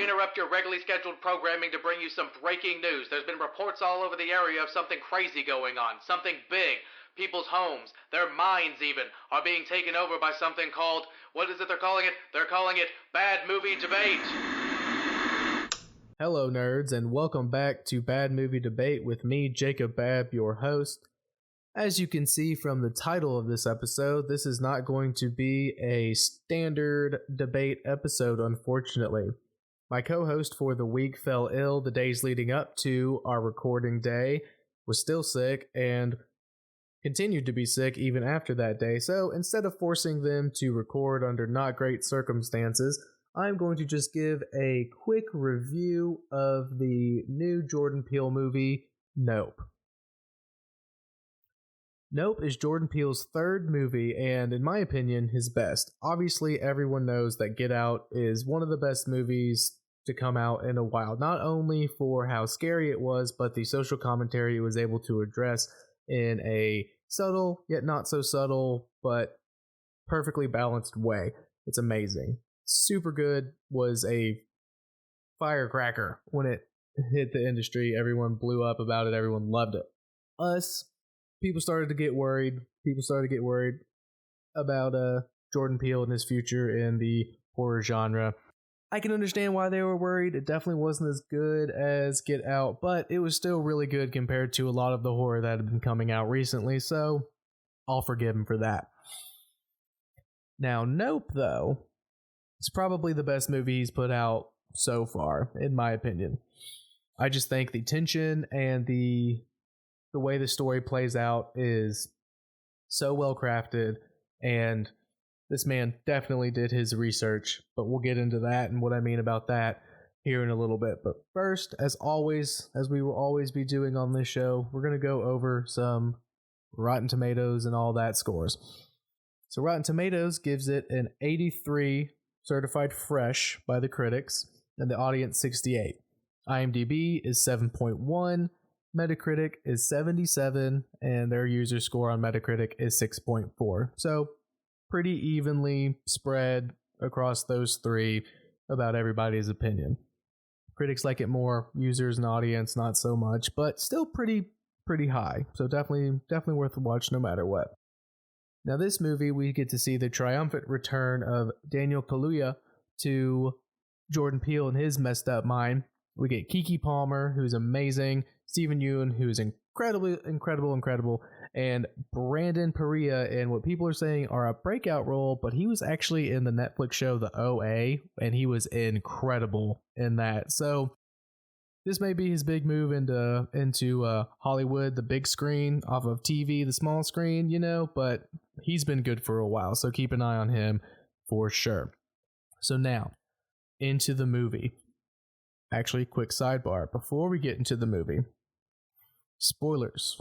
interrupt your regularly scheduled programming to bring you some breaking news. There's been reports all over the area of something crazy going on, something big. People's homes, their minds even, are being taken over by something called, what is it they're calling it? They're calling it Bad Movie Debate. Hello, nerds, and welcome back to Bad Movie Debate with me, Jacob Babb, your host. As you can see from the title of this episode, this is not going to be a standard debate episode, unfortunately. My co-host for the week fell ill the days leading up to our recording day, was still sick, and continued to be sick even after that day. So instead of forcing them to record under not great circumstances, I'm going to just give a quick review of the new Jordan Peele movie, Nope. Nope is Jordan Peele's third movie, and in my opinion, his best. Obviously, everyone knows that Get Out is one of the best movies to come out in a while, not only for how scary it was, but the social commentary it was able to address in a subtle, yet not so subtle, but perfectly balanced way. It's amazing. Super Good was a firecracker when it hit the industry. Everyone blew up about it. Everyone loved it. People started to get worried. About Jordan Peele and his future in the horror genre. I can understand why they were worried. It definitely wasn't as good as Get Out, but it was still really good compared to a lot of the horror that had been coming out recently, so I'll forgive him for that. Now, Nope, though, is probably the best movie he's put out so far, in my opinion. I just think the tension and the way the story plays out is so well crafted, and this man definitely did his research, but we'll get into that and what I mean about that here in a little bit. But first, as always, as we will always be doing on this show, we're going to go over some Rotten Tomatoes and all that scores. So Rotten Tomatoes gives it an 83 certified fresh by the critics, and the audience 68. IMDb is 7.1. Metacritic is 77, and their user score on Metacritic is 6.4. So pretty evenly spread across those three about everybody's opinion. Critics like it more, users and audience not so much, but still pretty high. So definitely worth a watch no matter what. Now this movie, we get to see the triumphant return of Daniel Kaluuya to Jordan Peele and his messed up mind. We get Keke Palmer, who's amazing, Stephen Yeun, who's incredible, and Brandon Perea in what people are saying are a breakout role, but he was actually in the Netflix show The OA, and he was incredible in that. So this may be his big move into Hollywood, the big screen, off of TV, the small screen, but he's been good for a while, so keep an eye on him for sure. So now, into the movie. Actually, quick sidebar. Before we get into the movie, spoilers.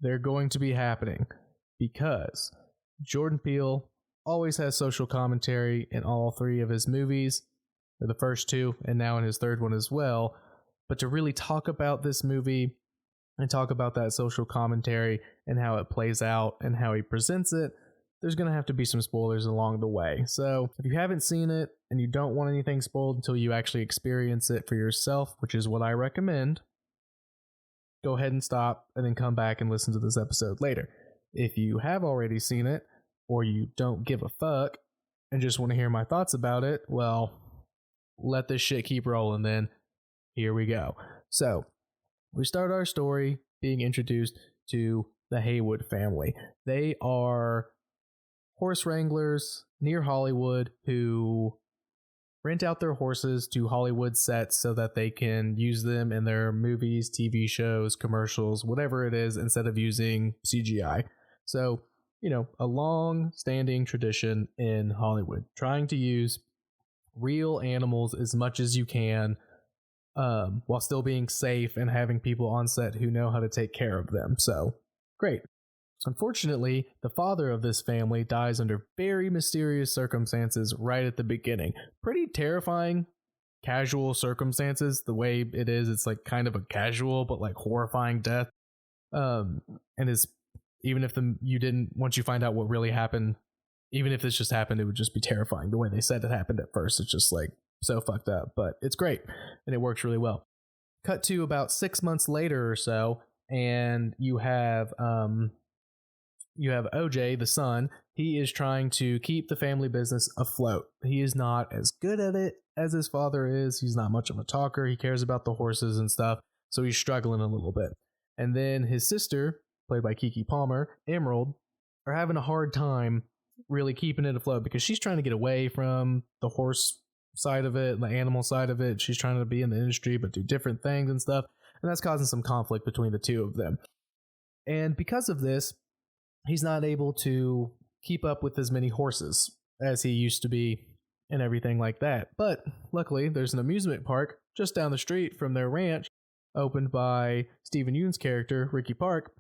They're going to be happening because Jordan Peele always has social commentary in all three of his movies, or the first two, and now in his third one as well. But to really talk about this movie and talk about that social commentary and how it plays out and how he presents it, there's going to have to be some spoilers along the way. So if you haven't seen it and you don't want anything spoiled until you actually experience it for yourself, which is what I recommend, go ahead and stop and then come back and listen to this episode later. If you have already seen it or you don't give a fuck and just want to hear my thoughts about it, well, let this shit keep rolling then. Here we go. So we start our story being introduced to the Haywood family. They are horse wranglers near Hollywood who rent out their horses to Hollywood sets so that they can use them in their movies, TV shows, commercials, whatever it is, instead of using CGI. So, a long-standing tradition in Hollywood, trying to use real animals as much as you can while still being safe and having people on set who know how to take care of them. So, great. Unfortunately, the father of this family dies under very mysterious circumstances right at the beginning. Pretty terrifying, casual circumstances. The way it is, it's like kind of a casual but like horrifying death. And it's even if once you find out what really happened, Even if this just happened, it would just be terrifying. The way they said it happened at first, it's just like so fucked up, but it's great and it works really well. Cut to about 6 months later or so, and you have OJ, the son. He is trying to keep the family business afloat. He is not as good at it as his father is. He's not much of a talker. He cares about the horses and stuff, so he's struggling a little bit. And then his sister, played by Keke Palmer, Emerald, are having a hard time really keeping it afloat because she's trying to get away from the horse side of it and the animal side of it. She's trying to be in the industry but do different things and stuff, and that's causing some conflict between the two of them. And because of this, he's not able to keep up with as many horses as he used to be and everything like that. But luckily, there's an amusement park just down the street from their ranch, opened by Stephen Yeun's character, Ricky Park,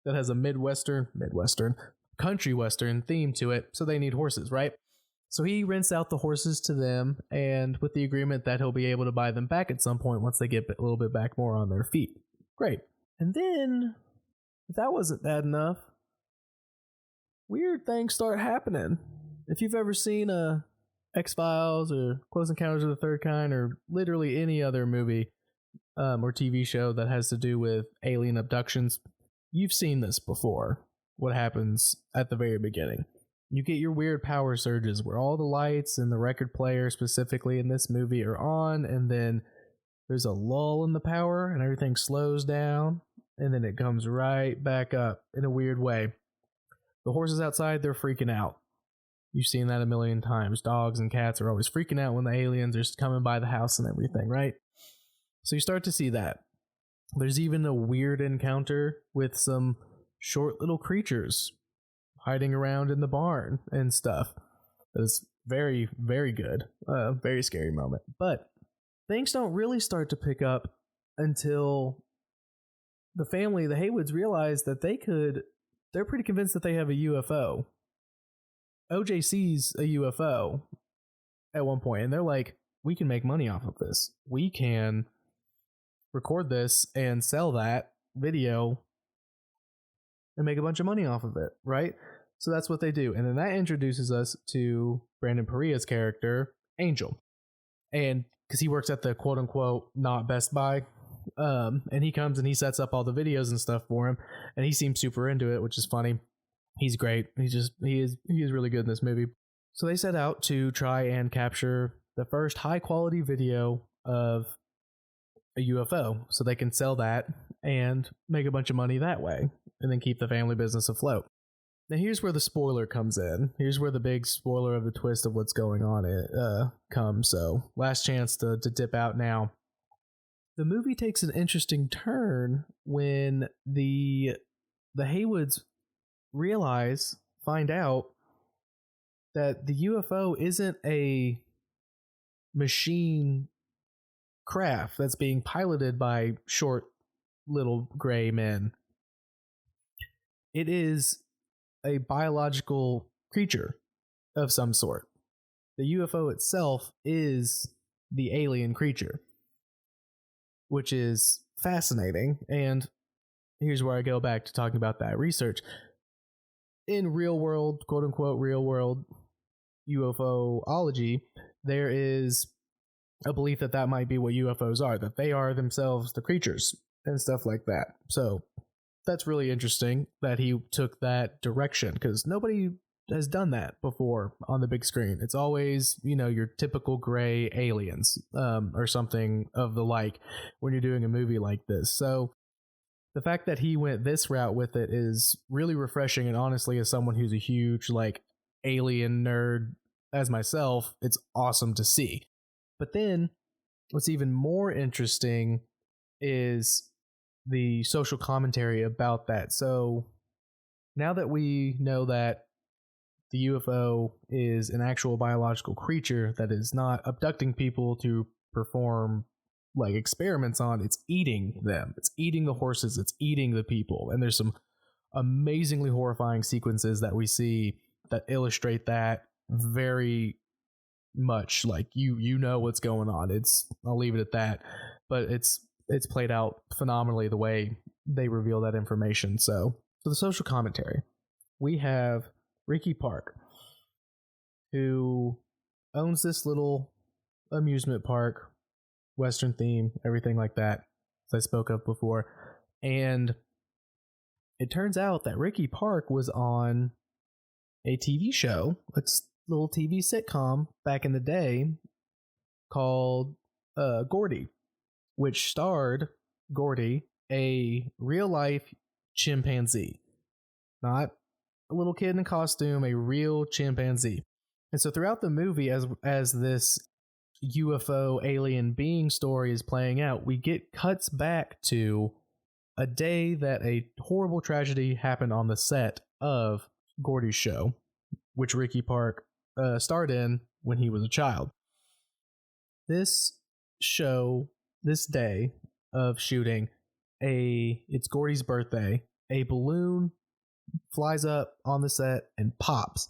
that has a country western theme to it, so they need horses, right? So he rents out the horses to them, and with the agreement that he'll be able to buy them back at some point once they get a little bit back more on their feet. Great. And then, if that wasn't bad enough, weird things start happening. If you've ever seen X-Files or Close Encounters of the Third Kind or literally any other movie or TV show that has to do with alien abductions, you've seen this before. What happens at the very beginning. You get your weird power surges where all the lights and the record player specifically in this movie are on, and then there's a lull in the power and everything slows down, and then it comes right back up in a weird way. The horses outside, they're freaking out. You've seen that a million times. Dogs and cats are always freaking out when the aliens are coming by the house and everything, right? So you start to see that. There's even a weird encounter with some short little creatures hiding around in the barn and stuff. That is very, very good. Very scary moment. But things don't really start to pick up until the family, the Haywoods, realize that they're pretty convinced that they have a UFO. OJ sees a UFO at one point, and they're like, we can make money off of this. We can record this and sell that video and make a bunch of money off of it, right? So that's what they do. And then that introduces us to Brandon Perea's character, Angel. And because he works at the quote-unquote not Best Buy, and he comes and he sets up all the videos and stuff for him, and he seems super into it, which is funny. He's great. He is really good in this movie. So they set out to try and capture the first high-quality video of a UFO so they can sell that and make a bunch of money that way, and then keep the family business afloat. Now here's where the spoiler comes in. Here's where the big spoiler of the twist of what's going on comes. So last chance to dip out now. The movie takes an interesting turn when the Haywoods find out that the UFO isn't a machine craft that's being piloted by short little gray men. It is a biological creature of some sort. The UFO itself is the alien creature, which is fascinating. And here's where I go back to talking about that research. In real world, quote unquote, real world UFOlogy, there is a belief that might be what UFOs are, that they are themselves the creatures and stuff like that. So that's really interesting that he took that direction, because nobody has done that before on the big screen. It's always, your typical gray aliens or something of the like when you're doing a movie like this. So the fact that he went this route with it is really refreshing, and honestly, as someone who's a huge alien nerd as myself, it's awesome to see. But then what's even more interesting is the social commentary about that. So now that we know that the UFO is an actual biological creature that is not abducting people to perform experiments on, it's eating them. It's eating the horses. It's eating the people. And there's some amazingly horrifying sequences that we see that illustrate that very much. You know what's going on. I'll leave it at that. But it's played out phenomenally the way they reveal that information. So for the social commentary, we have Ricky Park, who owns this little amusement park, Western theme, everything like that, as I spoke of before. And it turns out that Ricky Park was on a TV show, a little TV sitcom back in the day called Gordy, which starred Gordy, a real life chimpanzee, not a little kid in a costume, a real chimpanzee. And so throughout the movie, as this UFO alien being story is playing out, we get cuts back to a day that a horrible tragedy happened on the set of Gordy's show, which Ricky Park starred in when he was a child. This show, this day of shooting, it's Gordy's birthday, a balloon flies up on the set and pops,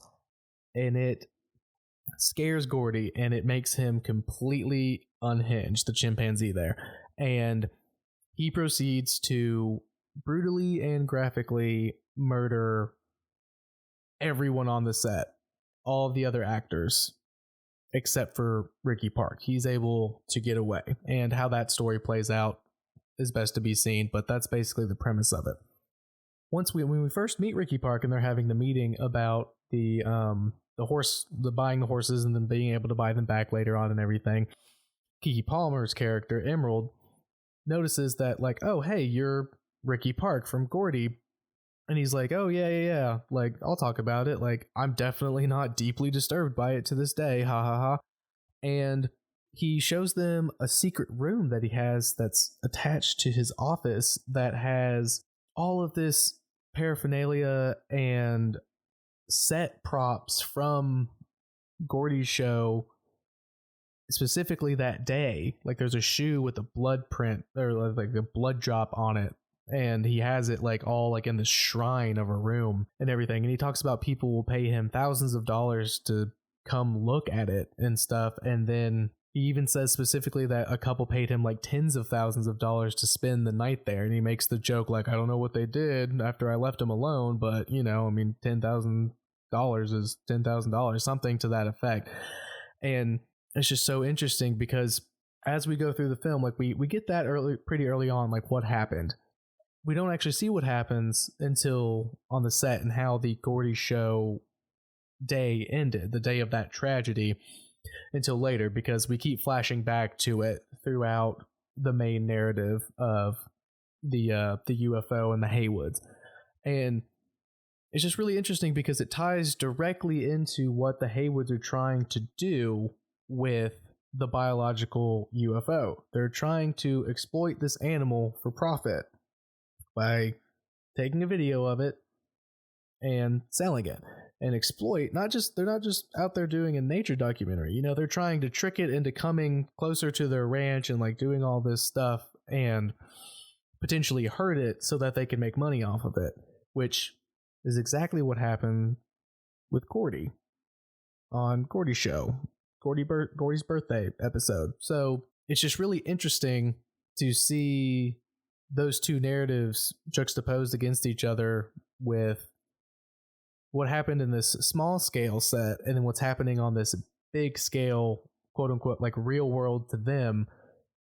and it scares Gordy, and it makes him completely unhinged, the chimpanzee there. And he proceeds to brutally and graphically murder everyone on the set, all of the other actors, except for Ricky Park. He's able to get away, and how that story plays out is best to be seen, but that's basically the premise of it. When we first meet Ricky Park and they're having the meeting about the buying the horses and then being able to buy them back later on and everything, Keke Palmer's character, Emerald, notices that, like, oh, hey, you're Ricky Park from Gordy. And he's like, oh, yeah. Like, I'll talk about it. Like, I'm definitely not deeply disturbed by it to this day. Ha ha ha. And he shows them a secret room that he has that's attached to his office that has all of this paraphernalia and set props from Gordy's show, specifically that day. Like, there's a shoe with a blood print or like a blood drop on it, and he has it like all like in the shrine of a room and everything. And he talks about people will pay him thousands of dollars to come look at it and stuff. And then he even says specifically that a couple paid him like tens of thousands of dollars to spend the night there. And he makes the joke like, I don't know what they did after I left him alone, but you know, I mean, $10,000 is $10,000, something to that effect. And it's just so interesting because as we go through the film, like we get that pretty early on, like what happened. We don't actually see what happens until on the set and how the Gordy show day ended, the day of that tragedy, until later, because we keep flashing back to it throughout the main narrative of the UFO and the Haywoods. And it's just really interesting because it ties directly into what the Haywoods are trying to do with the biological UFO. They're trying to exploit this animal for profit by taking a video of it and selling it. And exploit, they're not just out there doing a nature documentary, you know, they're trying to trick it into coming closer to their ranch and like doing all this stuff and potentially hurt it so that they can make money off of it, which is exactly what happened with Gordy on Gordy's show, Gordy's birthday episode. So it's just really interesting to see those two narratives juxtaposed against each other with what happened in this small scale set and then what's happening on this big scale, quote unquote, like real world to them,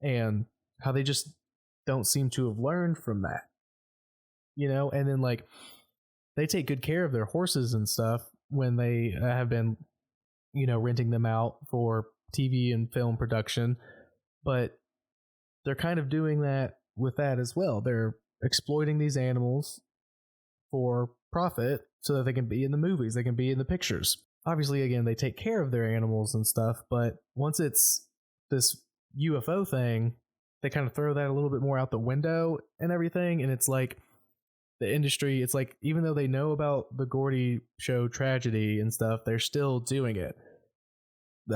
and how they just don't seem to have learned from that, you know. And then like they take good care of their horses and stuff when they have been, you know, renting them out for TV and film production, but they're kind of doing that with that as well. They're exploiting these animals for profit so that they can be in the movies, they can be in the pictures. Obviously, again, they take care of their animals and stuff, but once it's this UFO thing, they kind of throw that a little bit more out the window and everything. And it's like the industry, it's like, even though they know about the Gordy show tragedy and stuff, they're still doing it.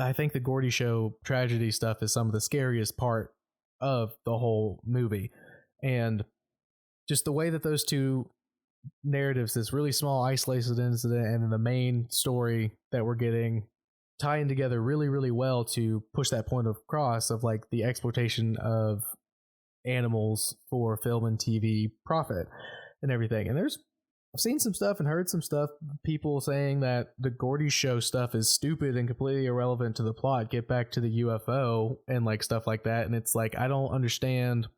I think the Gordy show tragedy stuff is some of the scariest part of the whole movie. And just the way that those two narratives, this really small isolated incident and then the main story that we're getting, tying together really, really well to push that point across of like the exploitation of animals for film and TV profit and everything. And there's I've seen some stuff and heard some stuff, people saying that the Gordy show stuff is stupid and completely irrelevant to the plot. Get back to the UFO and like stuff like that. And it's like, I don't understand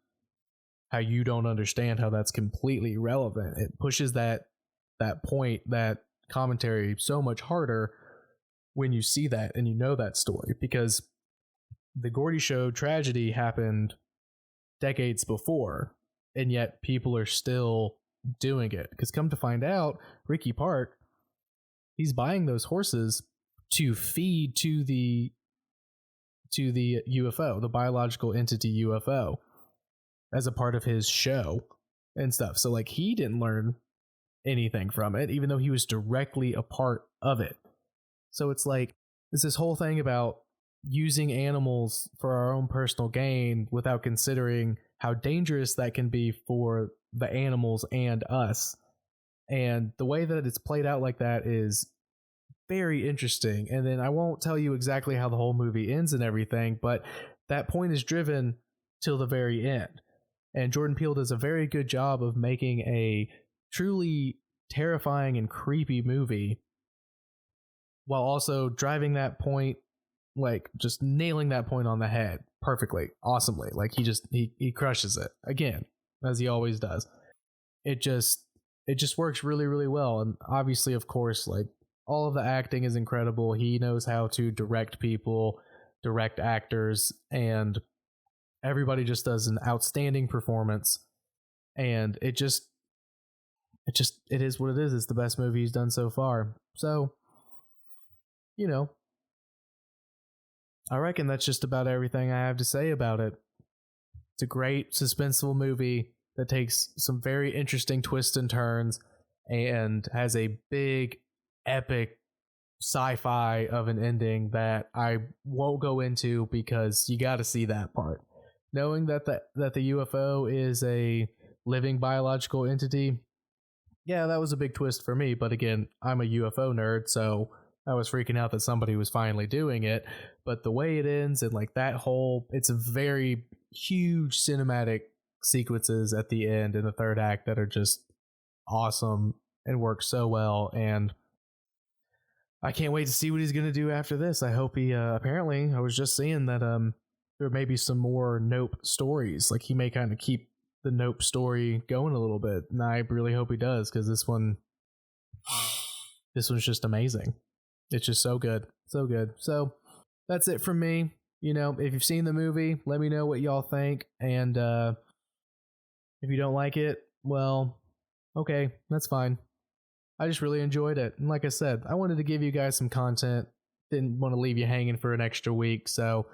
how you don't understand how that's completely irrelevant. It pushes that point, that commentary so much harder when you see that and you know that story, because the Gordy show tragedy happened decades before, and yet people are still doing it. Because come to find out, Ricky Park, he's buying those horses to feed to the UFO, the biological entity UFO, as a part of his show and stuff. So like, he didn't learn anything from it, even though he was directly a part of it. So it's like, it's this whole thing about using animals for our own personal gain without considering how dangerous that can be for the animals and us. And the way that it's played out like that is very interesting. And then I won't tell you exactly how the whole movie ends and everything, but that point is driven till the very end. And Jordan Peele does a very good job of making a truly terrifying and creepy movie while also driving that point, like just nailing that point on the head perfectly, awesomely. Like he crushes it again, as he always does. It just works really, really well. And obviously, of course, like, all of the acting is incredible. He knows how to direct people, direct actors, and everybody just does an outstanding performance. And it is what it is. It's the best movie he's done so far. So, you know, I reckon that's just about everything I have to say about it. It's a great, suspenseful movie that takes some very interesting twists and turns and has a big, epic sci-fi of an ending that I won't go into because you got to see that part. Knowing that the UFO is a living biological entity, yeah, that was a big twist for me. But again, I'm a UFO nerd, so I was freaking out that somebody was finally doing it. But the way it ends and like that whole, it's a very huge cinematic sequences at the end in the third act that are just awesome and work so well. And I can't wait to see what he's going to do after this. I hope he, apparently, I was just seeing that there may be some more Nope stories. Like, he may kind of keep the Nope story going a little bit. And I really hope he does, because this one's just amazing. It's just so good. So good. So that's it from me. You know, if you've seen the movie, let me know what y'all think. And if you don't like it, well, okay, that's fine. I just really enjoyed it. And like I said, I wanted to give you guys some content. Didn't want to leave you hanging for an extra week. So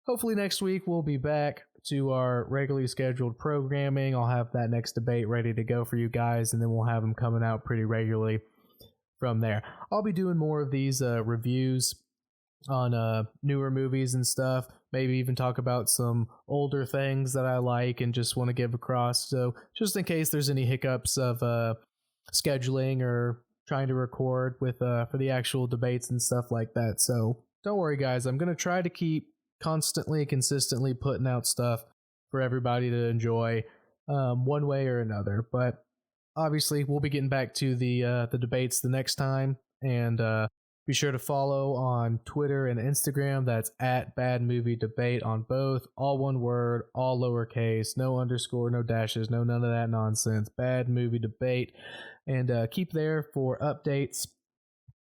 hopefully next week we'll be back to our regularly scheduled programming. I'll have that next debate ready to go for you guys, and then we'll have them coming out pretty regularly from there. I'll be doing more of these reviews on newer movies and stuff. Maybe even talk about some older things that I like and just want to give across. So just in case there's any hiccups of scheduling or trying to record with for the actual debates and stuff like that. So don't worry, guys. I'm going to try to keep consistently putting out stuff for everybody to enjoy one way or another. But obviously, we'll be getting back to the debates the next time. And be sure to follow on Twitter and Instagram. That's at Bad Movie Debate on both. All one word, all lowercase, no underscore, no dashes, no none of that nonsense. Bad Movie Debate. And keep there for updates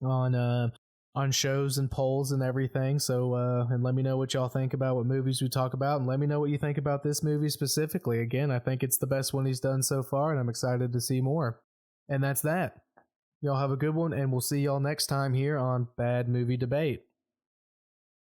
on shows and polls and everything. So and let me know what y'all think about what movies we talk about, and let me know what you think about this movie specifically. Again, I think it's the best one he's done so far, and I'm excited to see more. And that's that. Y'all have a good one, and we'll see y'all next time here on Bad Movie Debate.